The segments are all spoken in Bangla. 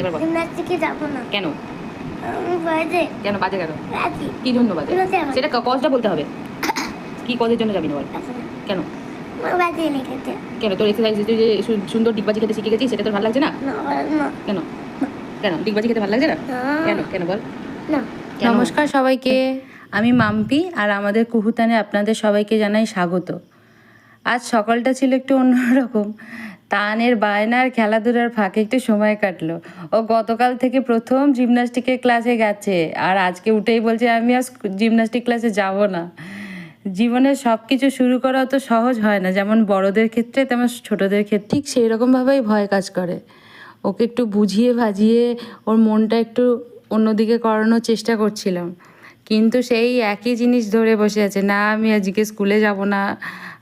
এবার বল। জিমনাস্টিকে যাব না। কেন? বাজে। কেন বাজে কেন? বাজে। কি জন্য বাজে? সেটা কজটা বলতে হবে। কি কজের জন্য যাবি না বল? কেন? বাজে লিখেছে। কেন তোর এক্সারসাইজ তুই যে সুন্দর ডিগবাজি খেতে শিখে গেছিস সেটা তোর ভালো লাগছে না? না। কেন? কেন ডিগবাজি খেতে ভালো লাগছে না? কেন কেন বল? না। নমস্কার সবাইকে, আমি মাম্পি আর আমাদের কুহুতানে আপনাদের সবাইকে জানাই স্বাগত। আজ সকালটা ছিল একটু অন্যরকম। তানের বায়নার খেলাধুলার ফাঁকে একটু সময় কাটলো। ও গতকাল থেকে প্রথম জিমন্যাস্টিকের ক্লাসে গেছে আর আজকে উঠেই বলছে আমি আজ জিমন্যাস্টিক ক্লাসে যাব না। জীবনের সব কিছু শুরু করা তো সহজ হয় না, যেমন বড়দের ক্ষেত্রে তেমন ছোটদের ক্ষেত্রে ঠিক সেই রকমভাবেই ভয় কাজ করে। ওকে একটু বুঝিয়ে ভাজিয়ে ওর মনটা একটু অন্যদিকে করানোর চেষ্টা করছিলাম, কিন্তু সেই একই জিনিস ধরে বসে আছে, না আমি আজকে স্কুলে যাব না,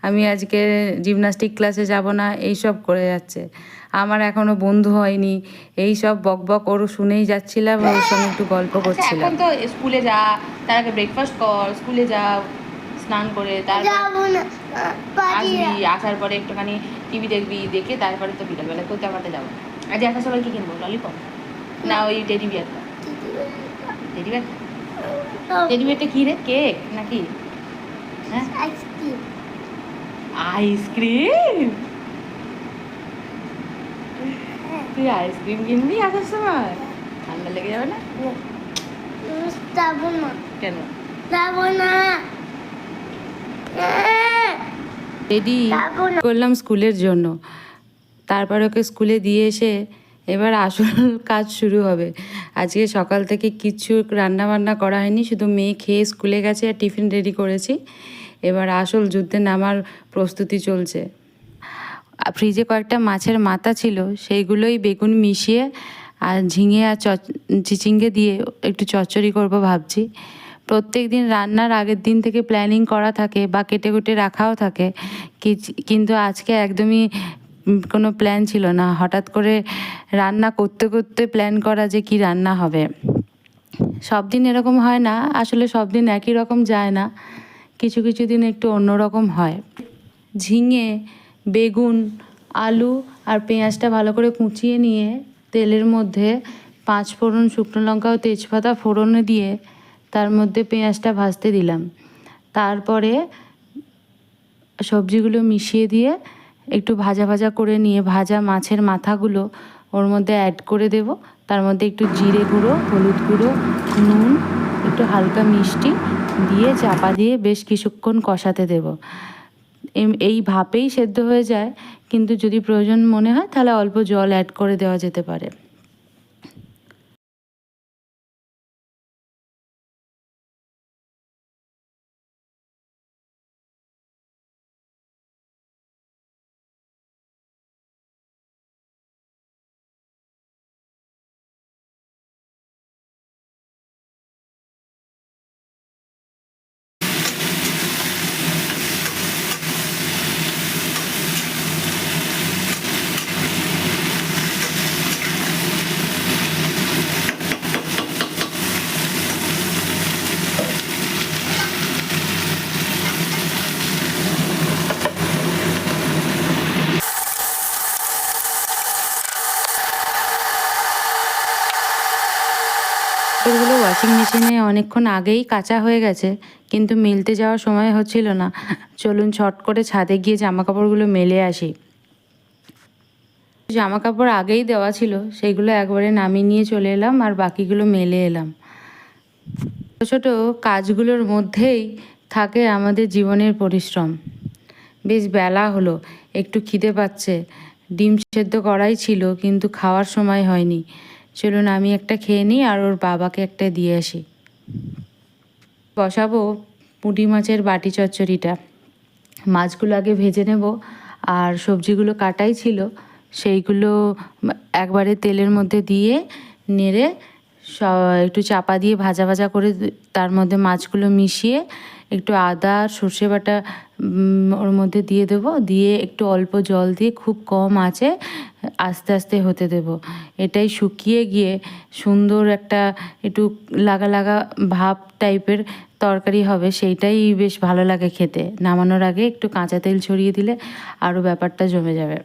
আমি আজকে জিমন্যাস্টিক ক্লাসে যাব না, এইসব করে যাচ্ছে। আমার এখনও বন্ধু হয়নি, এই সব বক বক ওর শুনেই যাচ্ছিলাম, ওর সঙ্গে একটু গল্প করছিলাম। এখন তো স্কুলে যা, তার আগে ব্রেকফাস্ট কর, স্কুলে যা, স্নান করে তারপর আসবি, আসার পরে একটুখানি টিভি দেখবি, দেখে তারপরে তো বিকালবেলা করতে আমাদের যাবো। আজ একটা সবাই কি কিনবো? ললিপপ না ওই টেডি বিয়ারটা? Teddy bear? টেডি বিয়ারটা কি রে? কেক নাকি? হ্যাঁ আইসক্রিম। আইসক্রিম? তুই আইসক্রিম কিনবি আসার সময়? ঠান্ডা লেগে যাবে না? যাব না। কেন? যাব না। রেডি করলাম স্কুলের জন্য। তারপর ওকে স্কুলে দিয়ে এসে এবার আসল কাজ শুরু হবে। আজকে সকাল থেকে কিচ্ছু রান্না বান্না করা হয়নি, শুধু মেয়ে খেয়ে স্কুলে গেছে আর টিফিন রেডি করেছি। এবার আসল যুদ্ধে নামার প্রস্তুতি চলছে। ফ্রিজে কয়েকটা মাছের মাথা ছিল, সেইগুলোই বেগুন মিশিয়ে আর ঝিঙে আর চিচিঙ্গে দিয়ে একটু চচ্চড়ি করবো ভাবছি। প্রত্যেক দিন রান্নার আগের দিন থেকে প্ল্যানিং করা থাকে বা কেটে কুটে রাখাও থাকে, কিন্তু আজকে একদমই কোনো প্ল্যান ছিল না। হঠাৎ করে রান্না করতে করতে প্ল্যান করা যে কি রান্না হবে। সব দিন এরকম হয় না, আসলে সব দিন একই রকম যায় না, কিছু কিছু দিন একটু অন্যরকম হয়। ঝিঙে, বেগুন, আলু আর পেঁয়াজটা ভালো করে কুচিয়ে নিয়ে তেলের মধ্যে 5 ফোড়ন, শুকনো লঙ্কা ও তেজপাতা ফোড়নে দিয়ে তার মধ্যে পেঁয়াজটা ভাজতে দিলাম। তারপরে সবজিগুলো মিশিয়ে দিয়ে একটু ভাজা ভাজা করে নিয়ে ভাজা মাছের মাথাগুলো ওর মধ্যে অ্যাড করে দেব। তার মধ্যে একটু জিরে গুঁড়ো, হলুদ গুঁড়ো, নুন, একটু হালকা মিষ্টি দিয়ে চাপা দিয়ে বেশ কিছুক্ষণ কষাতে দেব। এই ভাপেই সেদ্ধ হয়ে যায়, কিন্তু যদি প্রয়োজন মনে হয় তাহলে অল্প জল অ্যাড করে দেওয়া যেতে পারে। কাপড়গুলো ওয়াশিং মেশিনে অনেকক্ষণ আগেই কাচা হয়ে গেছে, কিন্তু মেলতে যাওয়ার সময় হচ্ছিল না। চলুন ছট করে ছাদে গিয়ে জামা কাপড়গুলো মেলে আসি। জামা কাপড় আগেই দেওয়া ছিল, সেইগুলো একবারে নামিয়ে নিয়ে চলে এলাম আর বাকিগুলো মেলে এলাম। ছোটো ছোটো কাজগুলোর মধ্যেই থাকে আমাদের জীবনের পরিশ্রম। বেশ বেলা হলো, একটু খিদে পাচ্ছে। ডিম সেদ্ধ করাই ছিল, কিন্তু খাওয়ার সময় হয়নি। চলুন আমি একটা খেয়ে নিই আর ওর বাবাকে একটা দিয়ে আসি। বসাবো পুঁটি মাছের বাটি চচ্চড়িটা। মাছগুলো আগে ভেজে নেব, আর সবজিগুলো কাটাই ছিল সেইগুলো একবারে তেলের মধ্যে দিয়ে নেড়ে একটু চাপা দিয়ে ভাজা ভাজা করে তার মধ্যে মাছগুলো মিশিয়ে একটু আদা সর্ষে বাটা ওর মধ্যে দিয়ে দেবো, দিয়ে একটু অল্প জল দিয়ে খুব কম আঁচে আস্তে আস্তে হতে দেব। এটাই শুকিয়ে গিয়ে সুন্দর একটা একটু লাগা লাগা ভাব টাইপের তরকারি হবে, সেইটাই বেশ ভালো লাগে খেতে। নামানোর আগে একটু কাঁচা তেল ছড়িয়ে দিলে আরও ব্যাপারটা জমে যাবে।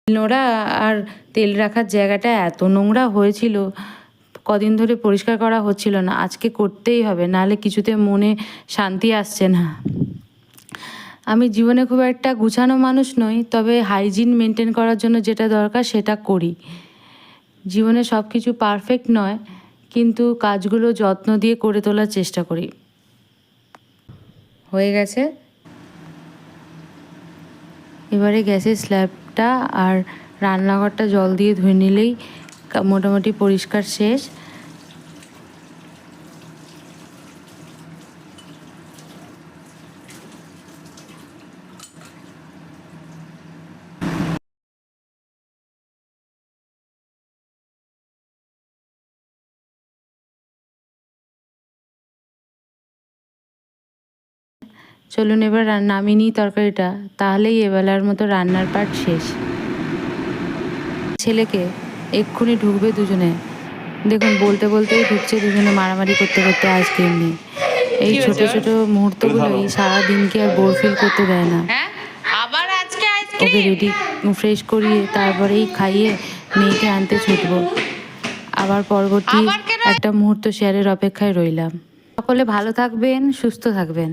নোড়া আর তেল রাখার জায়গাটা এত নোংরা হয়েছিল, কদিন ধরে পরিষ্কার করা হচ্ছিল না। আজকে করতেই হবে, নাহলে কিছুতে মনে শান্তি আসছে না। আমি জীবনে খুব একটা গুছানো মানুষ নই, তবে হাইজিন মেনটেন করার জন্য যেটা দরকার সেটা করি। জীবনে সব কিছু পারফেক্ট নয়, কিন্তু কাজগুলো যত্ন দিয়ে করে তোলার চেষ্টা করি। হয়ে গেছে। এবারে গ্যাসের স্ল্যাবটা আর রান্নাঘরটা জল দিয়ে ধুয়ে নিলেই মোটামুটি পরিষ্কার শেষ। চলুন এবার নামিয়ে নিই তরকারিটা, তাহলেই এবেলার মতো রান্নার পার্ট শেষ। ছেলেকে এক্ষুনি ঢুকবে দুজনে, দেখুন বলতে বলতেই ঢুকছে দুজনে, মারামারি করতে করতে আইসক্রিম নিয়ে। এই ছোট ছোট মুহূর্তগুলোই সারাদিনকে আর বোর ফিল করতে দেয় না। আবার আজকে ওকে রেডি ফ্রেশ করিয়ে তারপরেই খাইয়ে মেয়েকে আনতে ছুটবো। আবার পরবর্তী একটা মুহূর্ত শেয়ারের অপেক্ষায় রইলাম। সকলে ভালো থাকবেন, সুস্থ থাকবেন।